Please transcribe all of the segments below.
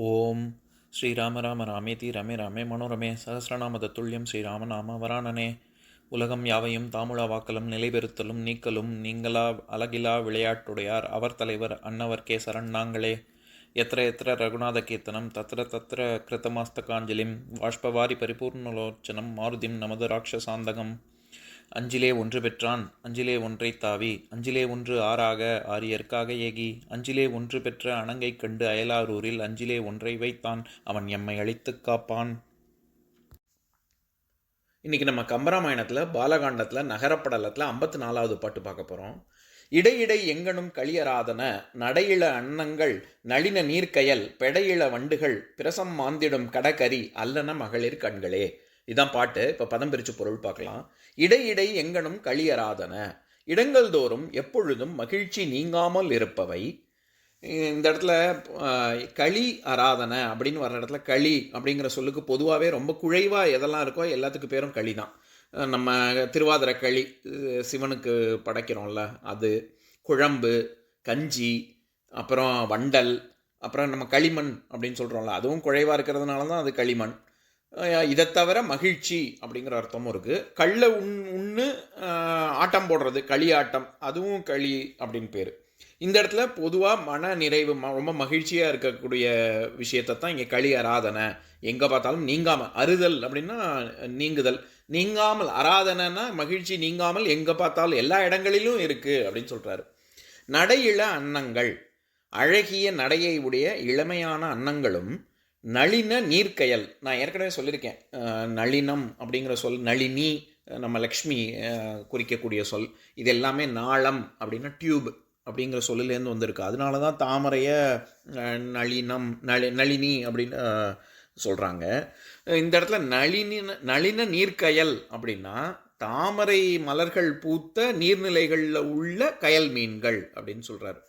ஓம் ஸ்ரீராம ராம ராமேதி ரமே ராமே மனோரமே சகசிரநாம தத்துல்யம் ஸ்ரீராம நாம வராணனே. உலகம் யாவையும் தாமுழா வாக்கலும் நிலைபெறுத்தலும் நீக்கலும் நீங்களா அழகிலா விளையாட்டுடையார் அவர் தலைவர் அன்னவர் கேசரன் நாங்களே. எத்திர எத்திர ரகுநாத கீர்த்தனம் தத்திர தத்திர கிருத்தமாஸ்தகாஞ்சலிம் வாஷ்பவாரி பரிபூர்ணலோச்சனம் மாருதிம் நமது ராட்சசாந்தகம். அஞ்சிலே ஒன்று பெற்றான் அஞ்சிலே ஒன்றை தாவி அஞ்சிலே ஒன்று ஆறாக ஆரியர்க்காக ஏகி அஞ்சிலே ஒன்று பெற்ற அணங்கை கண்டு அயலாரூரில் அஞ்சிலே ஒன்றை வைத்தான் அவன் எம்மை அழித்துக் காப்பான். இன்றைக்கி நம்ம கம்பராமாயணத்தில் பாலகாண்டத்தில் நகரப்படலத்தில் 54வது பாட்டு பார்க்க போகிறோம். இடையிடை எங்கனும் களியராதன நடையிள அன்னங்கள் நளின நீர்க்கயல் பெடையிள வண்டுகள் பிரசம் மாந்திடும் கடகரி அல்லன மகளிர் கண்களே. இதான் பாட்டு. இப்போ பதம் பிரித்து பொருள் பார்க்கலாம். இடையிடை எங்கனும் களியராதன, இடங்கள் தோறும் எப்பொழுதும் மகிழ்ச்சி நீங்காமல் இருப்பவை. இந்த இடத்துல களி அராதன அப்படின்னு வர்ற இடத்துல களி அப்படிங்கிற சொல்லுக்கு பொதுவாகவே ரொம்ப குழைவாக எதெல்லாம் இருக்கோ எல்லாத்துக்கு பேரும் களி தான். நம்ம திருவாதிரை களி சிவனுக்கு படைக்கிறோம்ல, அது குழம்பு, கஞ்சி, அப்புறம் வண்டல், அப்புறம் நம்ம களிமண் அப்படின்னு சொல்கிறோம்ல, அதுவும் குழைவாக இருக்கிறதுனால தான் அது களிமண். இதை தவிர மகிழ்ச்சி அப்படிங்கிற அர்த்தமும் இருக்குது. கள்ள உண்ணு ஆட்டம் போடுறது களி ஆட்டம், அதுவும் களி அப்படின்னு பேர். இந்த இடத்துல பொதுவாக மன நிறைவு ரொம்ப மகிழ்ச்சியாக இருக்கக்கூடிய விஷயத்தை தான் இங்கே களி அராதனை. எங்கே பார்த்தாலும் நீங்காமல், அறுதல் அப்படின்னா நீங்குதல், நீங்காமல், அராதனைன்னா மகிழ்ச்சி நீங்காமல் எங்கே பார்த்தாலும் எல்லா இடங்களிலும் இருக்குது அப்படின்னு சொல்கிறாரு. நடையிள அன்னங்கள், அழகிய நடையை உடைய இளமையான அன்னங்களும் நளின நீர்க்கயல். நான் ஏற்கனவே சொல்லியிருக்கேன், நளினம் அப்படிங்கிற சொல் நளினி நம்ம லக்ஷ்மி குறிக்கக்கூடிய சொல். இது எல்லாமே நாளம் அப்படின்னா டியூப் அப்படிங்கிற சொல்லிலேருந்து வந்திருக்கு. அதனால தான் தாமரையை நளினம் நளினி அப்படின்னு சொல்கிறாங்க. இந்த இடத்துல நளின நீர்க்கயல் அப்படின்னா தாமரை மலர்கள் பூத்த நீர்நிலைகளில் உள்ள கயல் மீன்கள் அப்படின்னு சொல்கிறார்.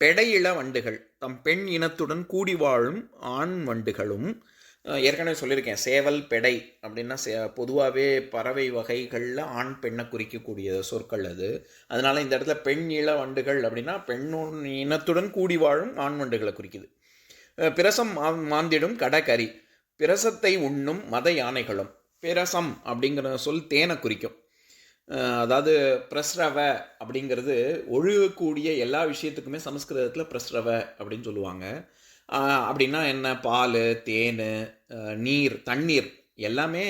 பெடையிள வண்டுகள், தம் பெண் இனத்துடன் கூடி வாழும் ஆண் வண்டுகளும். ஏற்கனவே சொல்லியிருக்கேன், சேவல் பெடை அப்படின்னா பொதுவாகவே பறவை வகைகளில் ஆண் பெண்ணை குறிக்கக்கூடிய சொற்கள் அது. அதனால் இந்த இடத்துல பெண் இள வண்டுகள் அப்படின்னா பெண் இனத்துடன் கூடி வாழும் ஆண் வண்டுகளை குறிக்குது. பிரசம் மாந்திடும் கடகரி, பிரசத்தை உண்ணும் மத யானைகளும். பிரசம் அப்படிங்கிற சொல் தேனை குறிக்கும். அதாவது பிரஸ்ரவ அப்படிங்கிறது ஒழுகக்கூடிய எல்லா விஷயத்துக்குமே சமஸ்கிருதத்தில் பிரஸ்ரவ அப்படின்னு சொல்லுவாங்க. அப்படின்னா என்ன, பால், தேன், நீர், தண்ணீர் எல்லாமே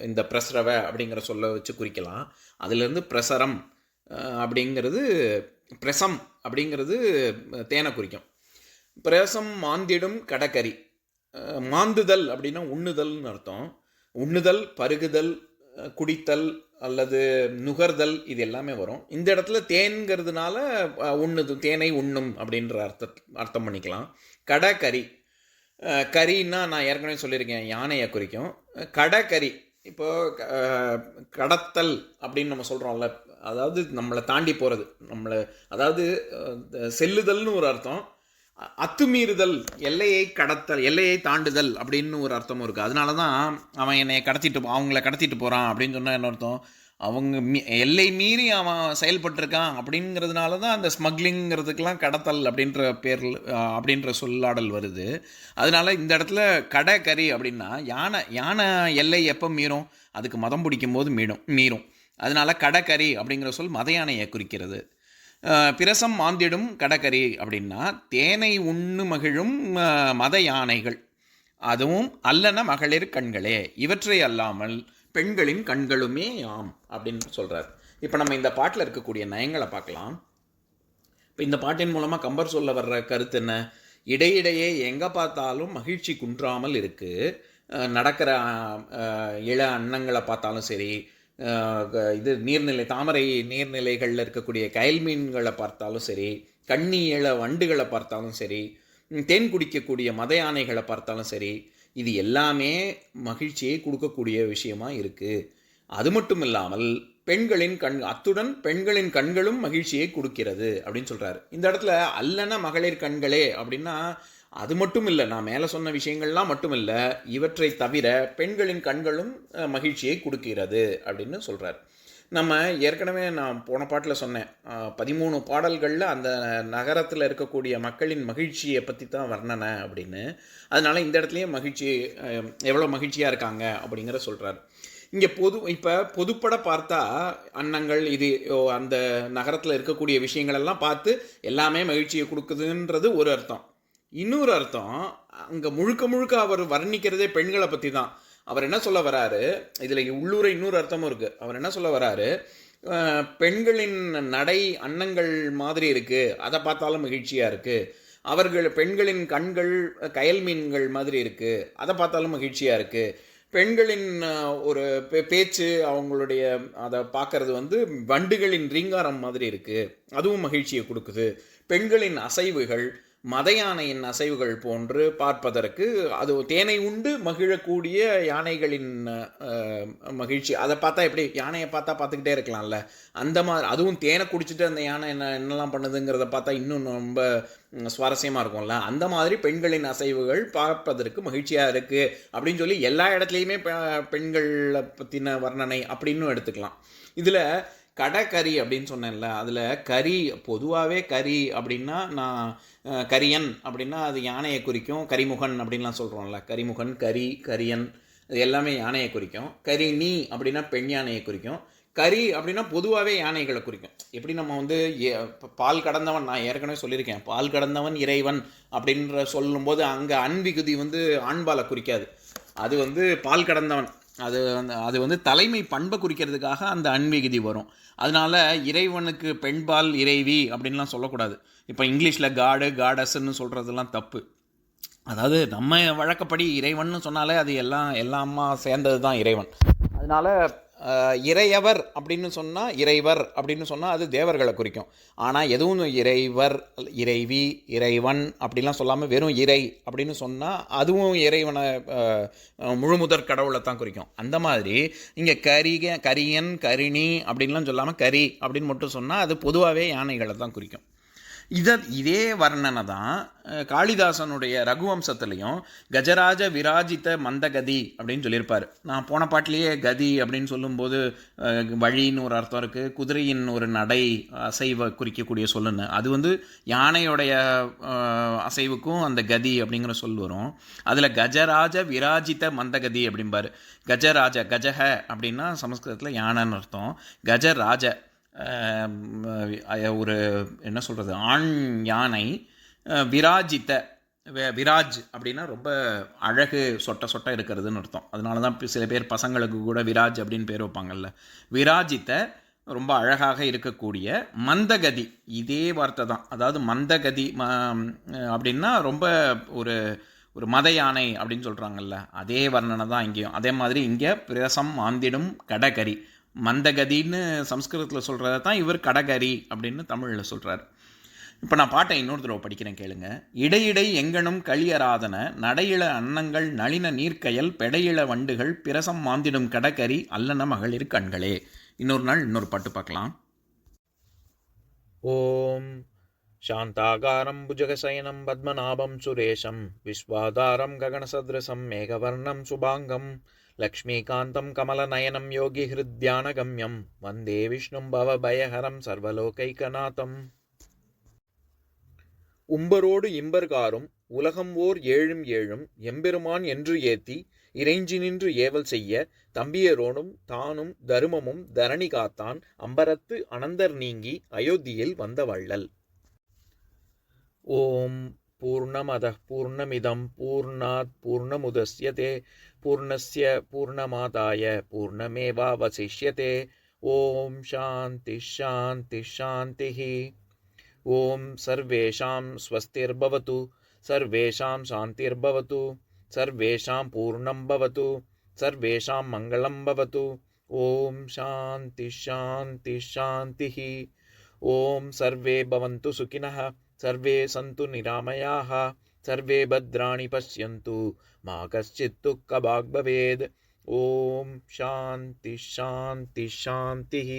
இந்த பிரஸ்ரவ அப்படிங்கிற சொல்ல வச்சு குறிக்கலாம். அதிலிருந்து பிரசரம் அப்படிங்கிறது, பிரசம் அப்படிங்கிறது தேனை குறிக்கும். பிரசம் மாந்திடும் கடகரி, மாந்துதல் அப்படின்னா உண்ணுதல்னு அர்த்தம். உண்ணுதல், பருகுதல், குடித்தல் அல்லது நுகர்தல் இது எல்லாமே வரும். இந்த இடத்துல தேன்கிறதுனால உண்ணுது, தேனை உண்ணும் அப்படின்ற அர்த்தம் பண்ணிக்கலாம். கடகரி, கரின்னா நான் ஏற்கனவே சொல்லியிருக்கேன் யானையை குறிக்கும். கடகரி இப்போது கடத்தல் அப்படின்னு நம்ம சொல்கிறோம்ல, அதாவது நம்மளை தாண்டி போகிறது, நம்மளை அதாவது செல்லுதல்னு ஒரு அர்த்தம், அத்துமீறுதல், எல்லையை கடத்தல், எல்லையை தாண்டுதல் அப்படின்னு ஒரு அர்த்தமும் இருக்குது. அதனால தான் அவன் என்னை அவங்கள கடத்திட்டு போகிறான் அப்படின்னு சொன்னால் என்ன அர்த்தம், அவங்க எல்லை மீறி அவன் செயல்பட்டுருக்கான் அப்படிங்கிறதுனால தான் அந்த ஸ்மக்லிங்கிறதுக்கெலாம் கடத்தல் அப்படின்ற பேரில் அப்படின்ற சொல்லாடல் வருது. அதனால் இந்த இடத்துல கடகரி அப்படின்னா யானை எல்லை எப்போ மீறும், அதுக்கு மதம் பிடிக்கும் போது மீறும். அதனால் கடகரி அப்படிங்கிற சொல் மத யானையை குறிக்கிறது. பிரசம் மாந்திடும் கடகரி அப்படின்னா தேனை உண்ணு மகிழும் மத யானைகள், அதுவும் அல்லன மகளிர் கண்களே, இவற்றை அல்லாமல் பெண்களின் கண்களுமே ஆம் அப்படின்னு சொல்கிறார். இப்போ நம்ம இந்த பாட்டில் இருக்கக்கூடிய நயங்களை பார்க்கலாம். இப்போ இந்த பாட்டின் மூலமாக கம்பர் சொல்ல வர்ற கருத்து என்ன, இடையிடையே எங்கே பார்த்தாலும் மகிழ்ச்சி குன்றாமல் இருக்குது. நடக்கிற இள அன்னங்களை பார்த்தாலும் சரி, இது நீர்நிலை தாமரை நீர்நிலைகளில் இருக்கக்கூடிய கயல் மீன்களை பார்த்தாலும் சரி, கண்ணி இள வண்டுகளை பார்த்தாலும் சரி, தேன் குடிக்கக்கூடிய மத யானைகளை பார்த்தாலும் சரி, இது எல்லாமே மகிழ்ச்சியை கொடுக்கக்கூடிய விஷயமா இருக்குது. அது மட்டும் இல்லாமல் பெண்களின் அத்துடன் பெண்களின் கண்களும் மகிழ்ச்சியை கொடுக்கிறது அப்படின்னு சொல்கிறாரு. இந்த இடத்துல அல்லன மகளிர் கண்களே அப்படின்னா அது மட்டும் இல்லை, நான் மேலே சொன்ன விஷயங்கள்லாம் மட்டும் இல்லை, இவற்றை தவிர பெண்களின் கண்களும் மகிழ்ச்சியை கொடுக்கிறது அப்படின்னு சொல்கிறார். நம்ம ஏற்கனவே நான் போன பாட்டில் சொன்னேன், 13 பாடல்களில் அந்த நகரத்தில் இருக்கக்கூடிய மக்களின் மகிழ்ச்சியை பற்றி தான் வர்ணனை அப்படின்னு. அதனால் இந்த இடத்துலையும் மகிழ்ச்சி, எவ்வளோ மகிழ்ச்சியாக இருக்காங்க அப்படிங்கிற சொல்கிறார். இங்கே இப்போ பொதுப்பட பார்த்தா அன்னங்கள் இது அந்த நகரத்தில் இருக்கக்கூடிய விஷயங்களெல்லாம் பார்த்து எல்லாமே மகிழ்ச்சியை கொடுக்குதுன்றது ஒரு அர்த்தம். இன்னொரு அர்த்தம், அங்கே முழுக்க முழுக்க அவர் வர்ணிக்கிறதே பெண்களை பற்றி தான். அவர் என்ன சொல்ல வராரு, இதில் உள்ளூர இன்னொரு அர்த்தமும் இருக்குது. அவர் என்ன சொல்ல வராரு, பெண்களின் நடை அன்னங்கள் மாதிரி இருக்குது, அதை பார்த்தாலும் மகிழ்ச்சியாக இருக்குது. பெண்களின் கண்கள் கயல் மீன்கள் மாதிரி இருக்குது, அதை பார்த்தாலும் மகிழ்ச்சியாக இருக்குது. பெண்களின் ஒரு பேச்சு, அவங்களுடைய அதை பார்க்கறது வண்டுகளின் ரீங்காரம் மாதிரி இருக்குது, அதுவும் மகிழ்ச்சியை கொடுக்குது. பெண்களின் அசைவுகள் மதயானையின் அசைவுகள் போன்று பார்ப்பதற்கு, அது தேனை உண்டு மகிழக்கூடிய யானைகளின் மகிழ்ச்சி, அதை பார்த்தா எப்படி, யானையை பார்த்தா பார்த்துக்கிட்டே இருக்கலாம்ல, அந்த மாதிரி. அதுவும் தேனை குடிச்சிட்டு அந்த யானை என்னெல்லாம் பண்ணுதுங்கிறத பார்த்தா இன்னும் ரொம்ப சுவாரஸ்யமாக இருக்கும்ல. அந்த மாதிரி பெண்களின் அசைவுகள் பார்ப்பதற்கு மகிழ்ச்சியாக இருக்குது அப்படின்னு சொல்லி எல்லா இடத்துலையுமே பெண்களை பற்றின வர்ணனை அப்படின்னு எடுத்துக்கலாம். இதில் கடற்கரி அப்படின்னு சொன்னேன்ல, அதில் கரி, பொதுவாகவே கரி அப்படின்னா, நான் கரியன் அப்படின்னா அது யானையை குறிக்கும். கரிமுகன் அப்படின்லாம் சொல்கிறோம்ல, கரிமுகன், கரி, கரியன், இது எல்லாமே யானையை குறிக்கும். கரிணி அப்படின்னா பெண் யானையை குறிக்கும். கரி அப்படின்னா பொதுவாகவே யானைகளை குறிக்கும். எப்படி நம்ம பால் கடந்தவன், நான் ஏற்கனவே சொல்லியிருக்கேன், பால் கடந்தவன் இறைவன் அப்படின்ற சொல்லும்போது அங்கே அன்விகுதி ஆண்பாலை குறிக்காது. அது பால் கடந்தவன், அது தலைமை பண்பை குறிக்கிறதுக்காக அந்த அன்விகுதி வரும். அதனால் இறைவனுக்கு பெண்பால் இறைவி அப்படின்லாம் சொல்லக்கூடாது. இப்போ இங்கிலீஷில் காடு, காடஸ்ன்னு சொல்கிறதெல்லாம் தப்பு. அதாவது நம்ம வழக்கப்படி இறைவன் சொன்னாலே அது எல்லாமா சேர்ந்தது தான் இறைவன். அதனால் இறையவர் அப்படின்னு சொன்னால், இறைவர் அப்படின்னு சொன்னால் அது தேவர்களை குறிக்கும். ஆனால் எதுவும் இறைவர், இறைவி, இறைவன் அப்படிலாம் சொல்லாமல் வெறும் இறை அப்படின்னு சொன்னால் அதுவும் இறைவனை முழுமுதற் கடவுளை தான் குறிக்கும். அந்த மாதிரி இங்கே கரியன், கரிணி அப்படின்லாம் சொல்லாமல் கரி அப்படின்னு மட்டும் சொன்னால் அது பொதுவாகவே யானைகளை தான் குறிக்கும். இதே வர்ணனை தான் காளிதாசனுடைய ரகுவம்சத்துலேயும் கஜராஜ விராஜித மந்தகதி அப்படின்னு சொல்லியிருப்பார். நான் போன பாட்டிலேயே கதி அப்படின்னு சொல்லும்போது வழின்னு ஒரு அர்த்தம் இருக்குது, குதிரையின் ஒரு நடை அசைவை குறிக்கக்கூடிய சொல்லுன்னு. அது யானையோடைய அசைவுக்கும் அந்த கதி அப்படிங்கிற சொல் வரும். அதில் கஜராஜ விராஜித மந்தகதி அப்படிம்பார். கஜராஜ, கஜக அப்படின்னா சமஸ்கிருதத்தில் யானைன்னு அர்த்தம். கஜராஜ ஒரு என்ன சொல்கிறது, ஆண் யானை. விராஜித்த, விராஜ் அப்படின்னா ரொம்ப அழகு, சொட்ட இருக்கிறதுன்னு அர்த்தம். அதனால தான் சில பேர் பசங்களுக்கு கூட விராஜ் அப்படின்னு பேர் வைப்பாங்கல்ல. விராஜித்த, ரொம்ப அழகாக இருக்கக்கூடிய. மந்தகதி, இதே வார்த்தை தான். அதாவது மந்தகதி அப்படின்னா ரொம்ப ஒரு மத யானை அப்படின்னு சொல்கிறாங்கல்ல, அதே வர்ணனை தான் இங்கேயும். அதே மாதிரி இங்கே பிரசம் மாந்திடும் கடகரி, மந்தகதின்னு சம்ஸ்கிருதத்தில் சொல்கிறத தான் இவர் கடகரி அப்படின்னு தமிழில் சொல்கிறார். இப்போ நான் பாட்டை இன்னொரு தடவை படிக்கிறேன், கேளுங்க. இடையிடை எங்கனும் களியராதன நடையிள அன்னங்கள் நளின நீர்க்கயல் பெடையிள வண்டுகள் பிரசம் மாந்திடும் கடகரி அல்லன மகளிர் கண்களே. இன்னொரு நாள் இன்னொரு பாட்டு பார்க்கலாம். ஓம் சாந்தாகாரம் புஜகசயனம் பத்மநாபம் சுரேஷம் விஸ்வாதாரம் ககனசத்ரசம் மேகவர்ணம் சுபாங்கம் லக்ஷ்மீகாந்தம் கமலநயனம் யோகி ஹிருத்யானகம்யம் வந்தே விஷ்ணும் பவபயஹரம் சர்வலோகைகநாதம். உம்பரோடு இம்பர்காரும் உலகம் ஓர் ஏழும் ஏழும் எம்பெருமான் என்று ஏத்தி இறைஞ்சி நின்று ஏவல் செய்ய தம்பியரோடும் தானும் தருமமும் தரணி காத்தான் அம்பரத்து அனந்தர் நீங்கி அயோத்தியில் வந்த வள்ளல். ஓம் பூர்ணமதః பூர்ணமிதம் பூர்ணாத் பூர்ணமுதஸ்யதே பூர்ணஸ்ய பூர்ணமாதாய பூர்ணமேவாவசிஷ்யதே. ஓம் சாந்தி ஷாந்தி ஷாந்திः. ஓம் சர்வேஷாம் ஸ்வஸ்திர்பவது சர்வேஷாம் சாந்திர்பவது சர்வேஷாம் பூர்ணம் பவது சர்வேஷாம் மங்களம் பவது. ஓம் சாந்தி ஷாந்தி ஷாந்திः. ஓம் சர்வே பவந்து சுகினः சர்வே சந்து நிராமயாः சர்வே பத்ராணி பஷ்யந்து மா கஷ்சித் துக்கபாக் பவேத். ஓம் சாந்தி ஷாந்தி ஷாந்திः.